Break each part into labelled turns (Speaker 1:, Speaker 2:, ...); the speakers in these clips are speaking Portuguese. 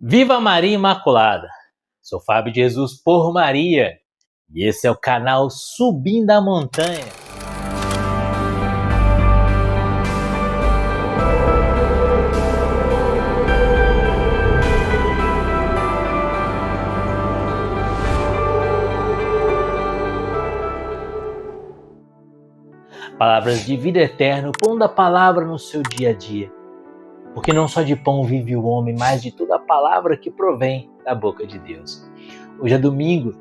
Speaker 1: Viva Maria Imaculada! Sou Fábio de Jesus por Maria e esse é o canal Subindo a Montanha. Palavras de vida eterna, pão da palavra no seu dia a dia. Porque não só de pão vive o homem, mas de toda a palavra que provém da boca de Deus. Hoje é domingo,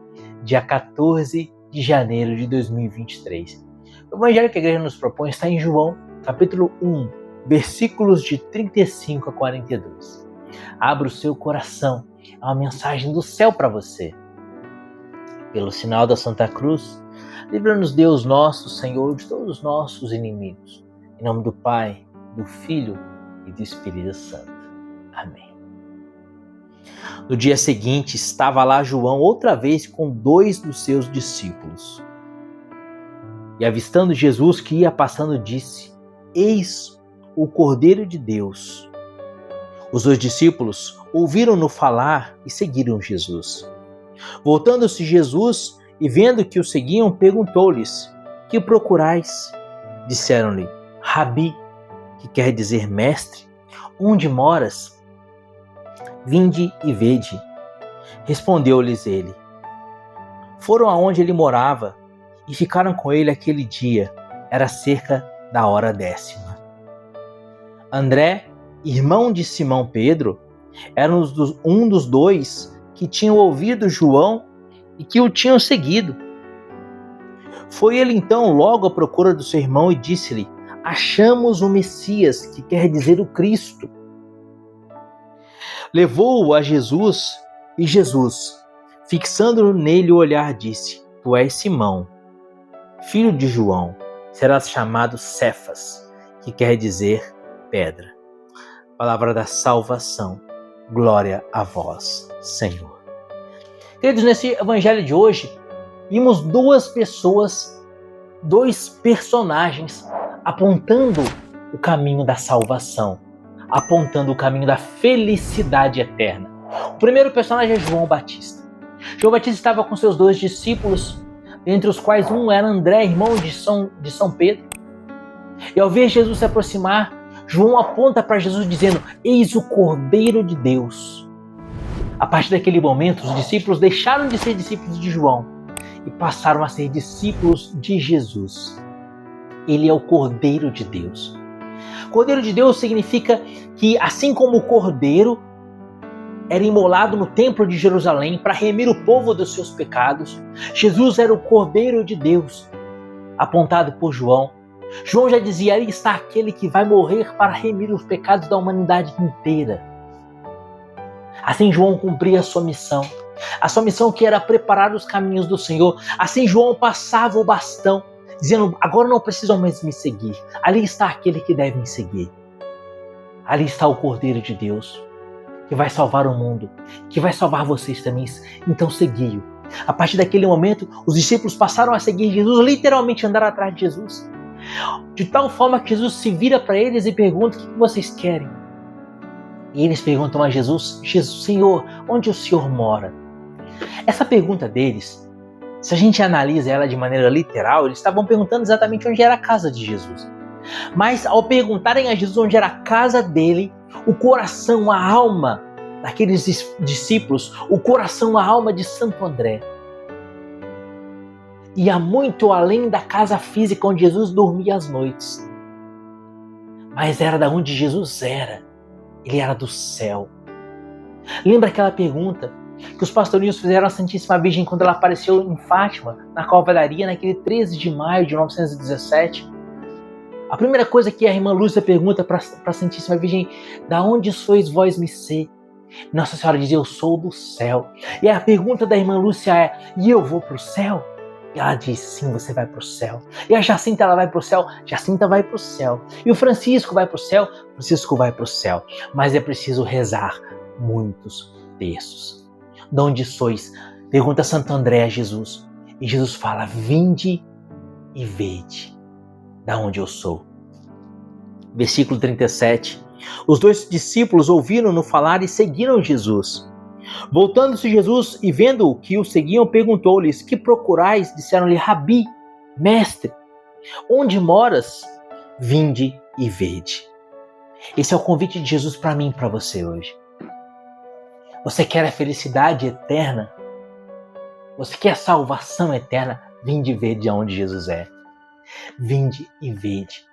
Speaker 1: dia 14 de janeiro de 2023. O evangelho que a igreja nos propõe está em João, capítulo 1, versículos de 35 a 42. Abra o seu coração, é uma mensagem do céu para você. Pelo sinal da Santa Cruz, livra-nos Deus nosso Senhor de todos os nossos inimigos. Em nome do Pai, do Filho e do Espírito Santo. Amém. No dia seguinte, estava lá João outra vez com 2 dos seus discípulos. E avistando Jesus que ia passando, disse: Eis o Cordeiro de Deus. Os 2 discípulos ouviram-no falar e seguiram Jesus. Voltando-se Jesus e vendo que o seguiam, perguntou-lhes: Que procurais? Disseram-lhe: Rabi, que quer dizer mestre, onde moras? Vinde e vede. Respondeu-lhes ele. Foram aonde ele morava e ficaram com ele aquele dia. Era cerca da hora 10ª. André, irmão de Simão Pedro, era um dos 2 que tinham ouvido João e que o tinham seguido. Foi ele então logo à procura do seu irmão e disse-lhe: Achamos o Messias, que quer dizer o Cristo. Levou-o a Jesus e Jesus, fixando nele o olhar, disse: Tu és Simão, filho de João, serás chamado Cefas, que quer dizer pedra. Palavra da salvação, glória a vós, Senhor. Queridos, nesse evangelho de hoje, vimos 2 pessoas, 2 personagens apontando o caminho da salvação, apontando o caminho da felicidade eterna. O primeiro personagem é João Batista. João Batista estava com seus 2 discípulos, entre os quais um era André, irmão de São Pedro. E ao ver Jesus se aproximar, João aponta para Jesus dizendo: Eis o Cordeiro de Deus. A partir daquele momento, os discípulos deixaram de ser discípulos de João e passaram a ser discípulos de Jesus. Ele é o Cordeiro de Deus. Cordeiro de Deus significa que, assim como o Cordeiro era imolado no templo de Jerusalém para remir o povo dos seus pecados, Jesus era o Cordeiro de Deus, apontado por João. João já dizia: ali está aquele que vai morrer para remir os pecados da humanidade inteira. Assim João cumpria a sua missão que era preparar os caminhos do Senhor. Assim João passava o bastão, dizendo: agora não precisam mais me seguir. Ali está aquele que deve me seguir. Ali está o Cordeiro de Deus, que vai salvar o mundo, que vai salvar vocês também. Então segui-o. A partir daquele momento, os discípulos passaram a seguir Jesus, literalmente andar atrás de Jesus. De tal forma que Jesus se vira para eles e pergunta: o que vocês querem? E eles perguntam a Jesus: Senhor, onde o Senhor mora? Essa pergunta deles, se a gente analisa ela de maneira literal, eles estavam perguntando exatamente onde era a casa de Jesus. Mas ao perguntarem a Jesus onde era a casa dele, o coração, a alma daqueles discípulos, o coração, a alma de Santo André, ia muito além da casa física onde Jesus dormia às noites. Mas era da onde Jesus era. Ele era do céu. Lembra aquela pergunta que os pastorinhos fizeram à Santíssima Virgem quando ela apareceu em Fátima, na Calvaria, naquele 13 de maio de 1917? A primeira coisa que a irmã Lúcia pergunta para a Santíssima Virgem: da onde sois vós me ser? Nossa Senhora diz: eu sou do céu. E a pergunta da irmã Lúcia é: e eu vou para o céu? E ela diz: sim, você vai para o céu. E a Jacinta, ela vai para o céu? Jacinta vai para o céu. E o Francisco vai para o céu? Francisco vai para o céu. Mas é preciso rezar muitos terços. De onde sois? Pergunta Santo André a Jesus. E Jesus fala: vinde e vede da onde eu sou. Versículo 37. Os 2 discípulos ouviram-no falar e seguiram Jesus. Voltando-se Jesus e vendo que o seguiam, perguntou-lhes: que procurais? Disseram-lhe: Rabi, mestre, onde moras? Vinde e vede. Esse é o convite de Jesus para mim e para você hoje. Você quer a felicidade eterna? Você quer a salvação eterna? Vinde e vede aonde Jesus é. Vinde e vede.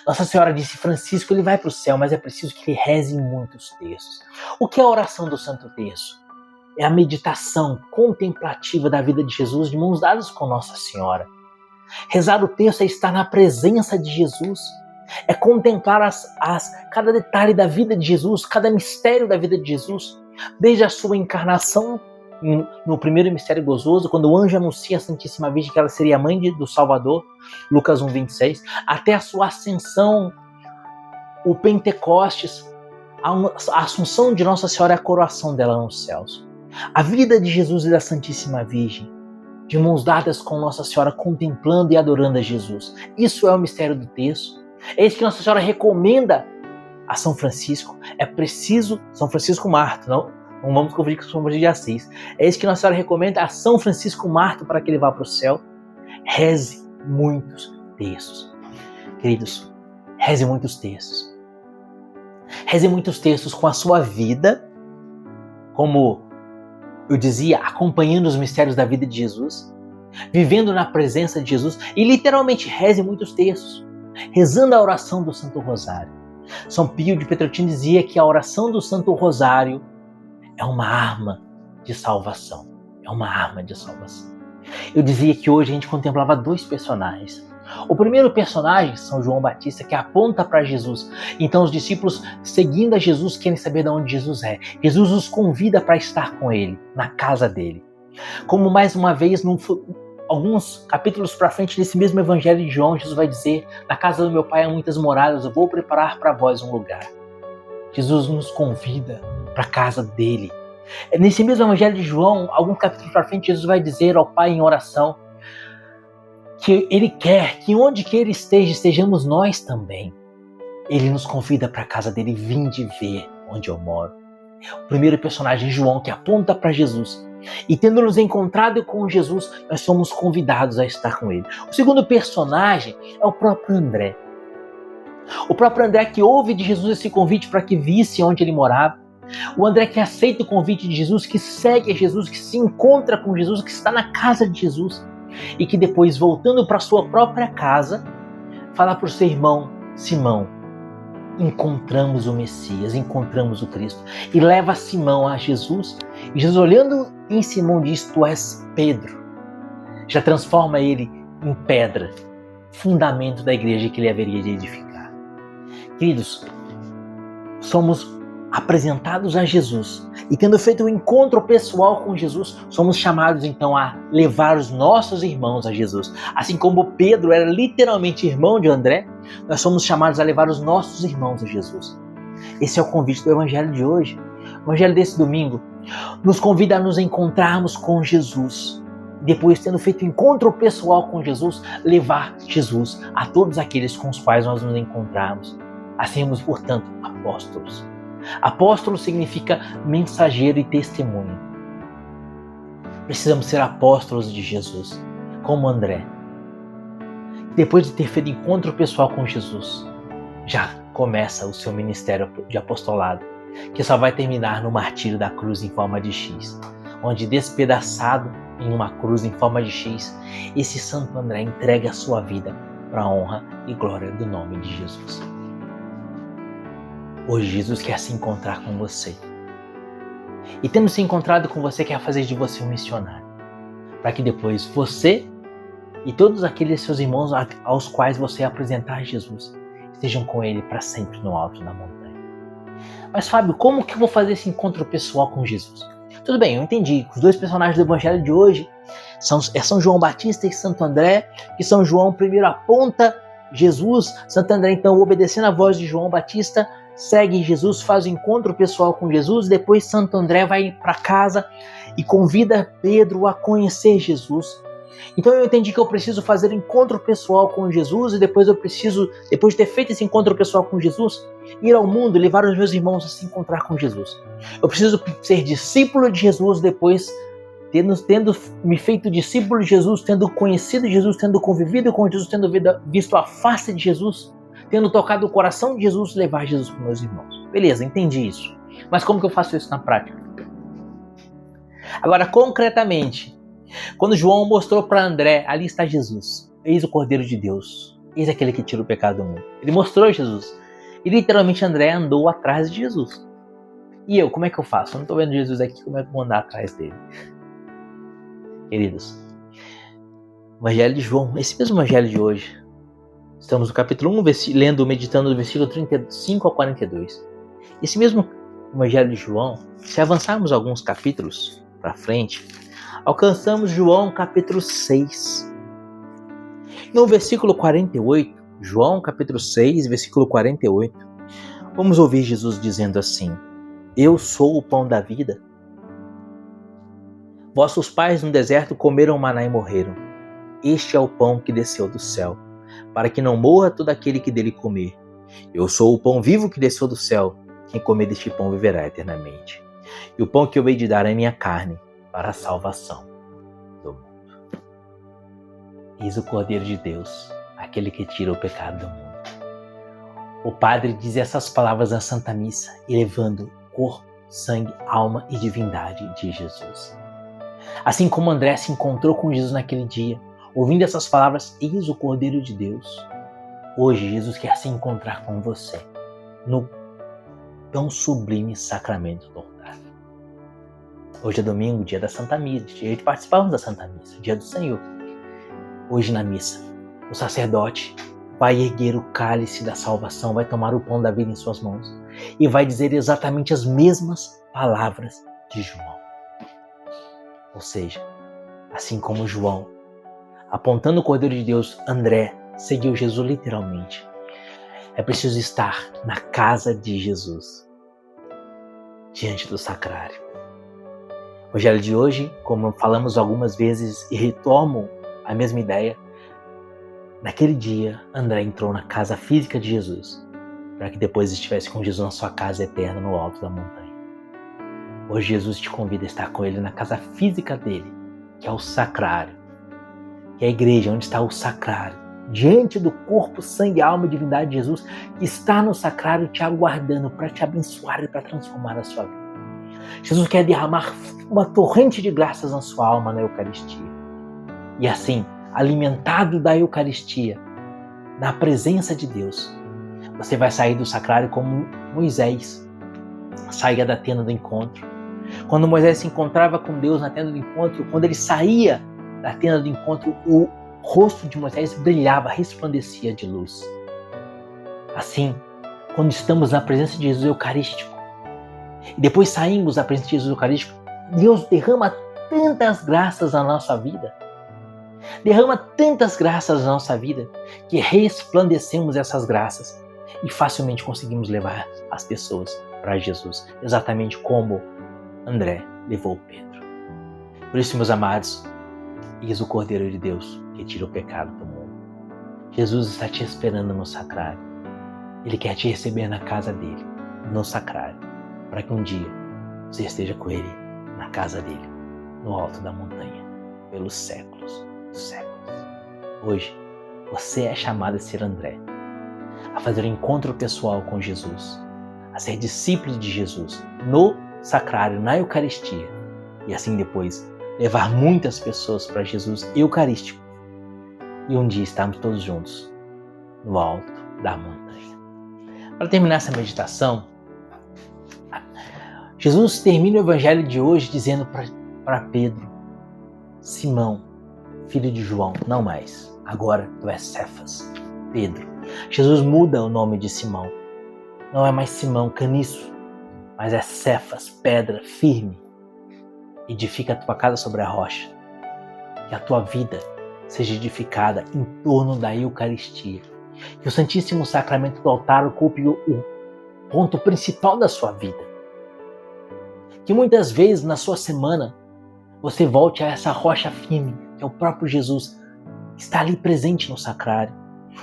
Speaker 1: Nossa Senhora disse: Francisco, ele vai para o céu, mas é preciso que ele reze muitos terços. O que é a oração do Santo Terço? É a meditação contemplativa da vida de Jesus de mãos dadas com Nossa Senhora. Rezar o terço é estar na presença de Jesus. É contemplar cada detalhe da vida de Jesus, cada mistério da vida de Jesus. Desde a sua encarnação no primeiro mistério gozoso, quando o anjo anuncia a Santíssima Virgem que ela seria a mãe do Salvador, Lucas 1:26, até a sua ascensão, o Pentecostes, a assunção de Nossa Senhora e a coroação dela nos céus. A vida de Jesus e da Santíssima Virgem, de mãos dadas com Nossa Senhora, contemplando e adorando a Jesus. Isso é o mistério do terço. É isso que Nossa Senhora recomenda a São Francisco. É preciso, São Francisco Marto, não vamos confundir com São Francisco de Assis. É isso que Nossa Senhora recomenda a São Francisco Marto para que ele vá para o céu. Reze muitos terços. Queridos, reze muitos terços. Reze muitos terços com a sua vida, como eu dizia, acompanhando os mistérios da vida de Jesus, vivendo na presença de Jesus, e literalmente reze muitos terços, rezando a oração do Santo Rosário. São Pio de Pietrelcina dizia que a oração do Santo Rosário é uma arma de salvação. É uma arma de salvação. Eu dizia que hoje a gente contemplava 2 personagens. O primeiro personagem, São João Batista, que aponta para Jesus. Então os discípulos, seguindo a Jesus, querem saber de onde Jesus é. Jesus os convida para estar com ele, na casa dele. Como mais uma vez, alguns capítulos para frente desse mesmo Evangelho de João, Jesus vai dizer: na casa do meu Pai há muitas moradas, eu vou preparar para vós um lugar. Jesus nos convida para a casa dele. Nesse mesmo Evangelho de João, alguns capítulos para frente, Jesus vai dizer ao Pai em oração que ele quer que onde que ele esteja, estejamos nós também. Ele nos convida para a casa dele: vinde ver onde eu moro. O primeiro personagem, João, que aponta para Jesus. E tendo nos encontrado com Jesus, nós somos convidados a estar com ele. O segundo personagem é o próprio André. O próprio André que ouve de Jesus esse convite para que visse onde ele morava. O André que aceita o convite de Jesus, que segue a Jesus, que se encontra com Jesus, que está na casa de Jesus. E que depois, voltando para sua própria casa, fala para o seu irmão Simão: encontramos o Messias, encontramos o Cristo. E leva Simão a Jesus. E Jesus, olhando em Simão, diz: tu és Pedro. Já transforma ele em pedra, fundamento da igreja que ele haveria de edificar. Queridos, somos apresentados a Jesus. E tendo feito um encontro pessoal com Jesus, somos chamados então a levar os nossos irmãos a Jesus. Assim como Pedro era literalmente irmão de André, nós somos chamados a levar os nossos irmãos a Jesus. Esse é o convite do Evangelho de hoje. O Evangelho desse domingo nos convida a nos encontrarmos com Jesus. Depois, tendo feito um encontro pessoal com Jesus, levar Jesus a todos aqueles com os quais nós nos encontrarmos. A sermos, portanto, apóstolos. Apóstolo significa mensageiro e testemunho. Precisamos ser apóstolos de Jesus, como André. Depois de ter feito encontro pessoal com Jesus, já começa o seu ministério de apostolado, que só vai terminar no martírio da cruz em forma de X, onde, despedaçado em uma cruz em forma de X, esse Santo André entrega a sua vida para a honra e glória do nome de Jesus. Hoje Jesus quer se encontrar com você. E tendo se encontrado com você, quer fazer de você um missionário. Para que depois você e todos aqueles seus irmãos aos quais você apresentar Jesus estejam com ele para sempre no alto da montanha. Mas Fábio, como que eu vou fazer esse encontro pessoal com Jesus? Tudo bem, eu entendi. Os 2 personagens do Evangelho de hoje são São João Batista e Santo André. Que São João primeiro aponta Jesus. Santo André, então, obedecendo a voz de João Batista, segue Jesus, faz o encontro pessoal com Jesus. Depois Santo André vai para casa e convida Pedro a conhecer Jesus. Então eu entendi que eu preciso fazer encontro pessoal com Jesus e depois depois de ter feito esse encontro pessoal com Jesus, ir ao mundo e levar os meus irmãos a se encontrar com Jesus. Eu preciso ser discípulo de Jesus depois, tendo me feito discípulo de Jesus, tendo conhecido Jesus, tendo convivido com Jesus, tendo visto a face de Jesus, tendo tocado o coração de Jesus, levar Jesus para os meus irmãos. Beleza, entendi isso. Mas como que eu faço isso na prática? Agora, concretamente, quando João mostrou para André, ali está Jesus, eis o Cordeiro de Deus, eis aquele que tira o pecado do mundo. Ele mostrou Jesus. E literalmente André andou atrás de Jesus. E eu, como é que eu faço? Eu não estou vendo Jesus aqui, como é que eu vou andar atrás dele? Queridos, o Evangelho de João, esse mesmo Evangelho de hoje, estamos no capítulo 1, meditando do versículo 35 ao 42. Esse mesmo Evangelho de João, se avançarmos alguns capítulos para frente, alcançamos João capítulo 6. No versículo 48, João capítulo 6, versículo 48, vamos ouvir Jesus dizendo assim: Eu sou o pão da vida. Vossos pais no deserto comeram maná e morreram. Este é o pão que desceu do céu, para que não morra todo aquele que dele comer. Eu sou o pão vivo que desceu do céu. Quem comer deste pão viverá eternamente. E o pão que eu hei de dar é minha carne, para a salvação do mundo. Eis o Cordeiro de Deus, aquele que tira o pecado do mundo. O Padre diz essas palavras na Santa Missa, elevando corpo, sangue, alma e divindade de Jesus. Assim como André se encontrou com Jesus naquele dia, ouvindo essas palavras, eis o Cordeiro de Deus. Hoje Jesus quer se encontrar com você no tão sublime sacramento do altar. Hoje é domingo, dia da Santa Missa, dia de participarmos da Santa Missa, dia do Senhor. Hoje na missa, o sacerdote vai erguer o cálice da salvação, vai tomar o pão da vida em suas mãos e vai dizer exatamente as mesmas palavras de João. Ou seja, assim como João, apontando o Cordeiro de Deus, André seguiu Jesus literalmente. É preciso estar na casa de Jesus, diante do sacrário. O Evangelho de hoje, como falamos algumas vezes e retomo a mesma ideia, naquele dia André entrou na casa física de Jesus, para que depois estivesse com Jesus na sua casa eterna no alto da montanha. Hoje Jesus te convida a estar com ele na casa física dele, que é o sacrário, que é a igreja, onde está o sacrário, diante do corpo, sangue, alma e divindade de Jesus, que está no sacrário te aguardando para te abençoar e para transformar a sua vida. Jesus quer derramar uma torrente de graças na sua alma na Eucaristia. E assim, alimentado da Eucaristia, na presença de Deus, você vai sair do sacrário como Moisés saía da tenda do encontro. Quando Moisés se encontrava com Deus na tenda do encontro, quando ele saía da tenda do encontro, o rosto de Moisés brilhava, resplandecia de luz. Assim, quando estamos na presença de Jesus Eucarístico, e depois saímos da presença de Jesus Eucarístico, Deus derrama tantas graças na nossa vida, que resplandecemos essas graças e facilmente conseguimos levar as pessoas para Jesus, exatamente como André levou Pedro. Por isso, meus amados, eis o Cordeiro de Deus que tira o pecado do mundo. Jesus está te esperando no sacrário. Ele quer te receber na casa dele, no sacrário, para que um dia você esteja com ele na casa dele, no alto da montanha, pelos séculos dos séculos. Hoje, você é chamado a ser André, a fazer um encontro pessoal com Jesus, a ser discípulo de Jesus no sacrário, na Eucaristia, e assim depois levar muitas pessoas para Jesus Eucarístico e um dia estarmos todos juntos no alto da montanha. Para terminar essa meditação, Jesus termina o Evangelho de hoje dizendo para Pedro: Simão, filho de João, não mais, agora tu és Cefas, Pedro. Jesus muda o nome de Simão. Não é mais Simão, caniço, mas é Cefas, pedra firme. Edifica a tua casa sobre a rocha. Que a tua vida seja edificada em torno da Eucaristia. Que o Santíssimo Sacramento do altar ocupe o ponto principal da sua vida. Que muitas vezes na sua semana você volte a essa rocha firme, que que é o próprio Jesus, que está ali presente no sacrário,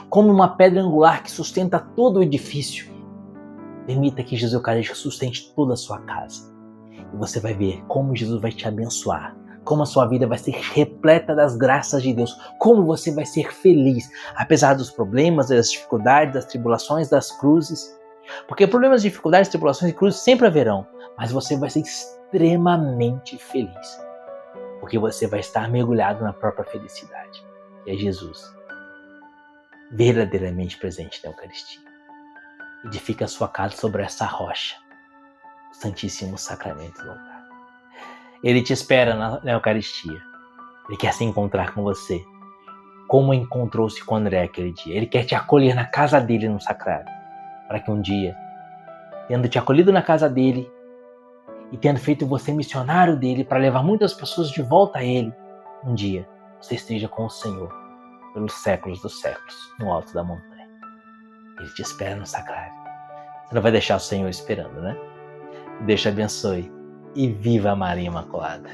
Speaker 1: como uma pedra angular que sustenta todo o edifício. Permita que Jesus Eucarístico sustente toda a sua casa. E você vai ver como Jesus vai te abençoar, como a sua vida vai ser repleta das graças de Deus, como você vai ser feliz, apesar dos problemas, das dificuldades, das tribulações, das cruzes. Porque problemas, dificuldades, tribulações e cruzes sempre haverão, mas você vai ser extremamente feliz, porque você vai estar mergulhado na própria felicidade, que é Jesus, verdadeiramente presente na Eucaristia. Edifica a sua casa sobre essa rocha, o Santíssimo Sacramento do altar. Ele te espera na Eucaristia. Ele quer se encontrar com você, como encontrou-se com André aquele dia. Ele quer te acolher na casa dele no sacrário, para que um dia, tendo te acolhido na casa dele e tendo feito você missionário dele para levar muitas pessoas de volta a ele, um dia você esteja com o Senhor pelos séculos dos séculos, no alto da montanha. Ele te espera no sacrário. Você não vai deixar o Senhor esperando, né? Deus te abençoe e viva a Maria Imaculada.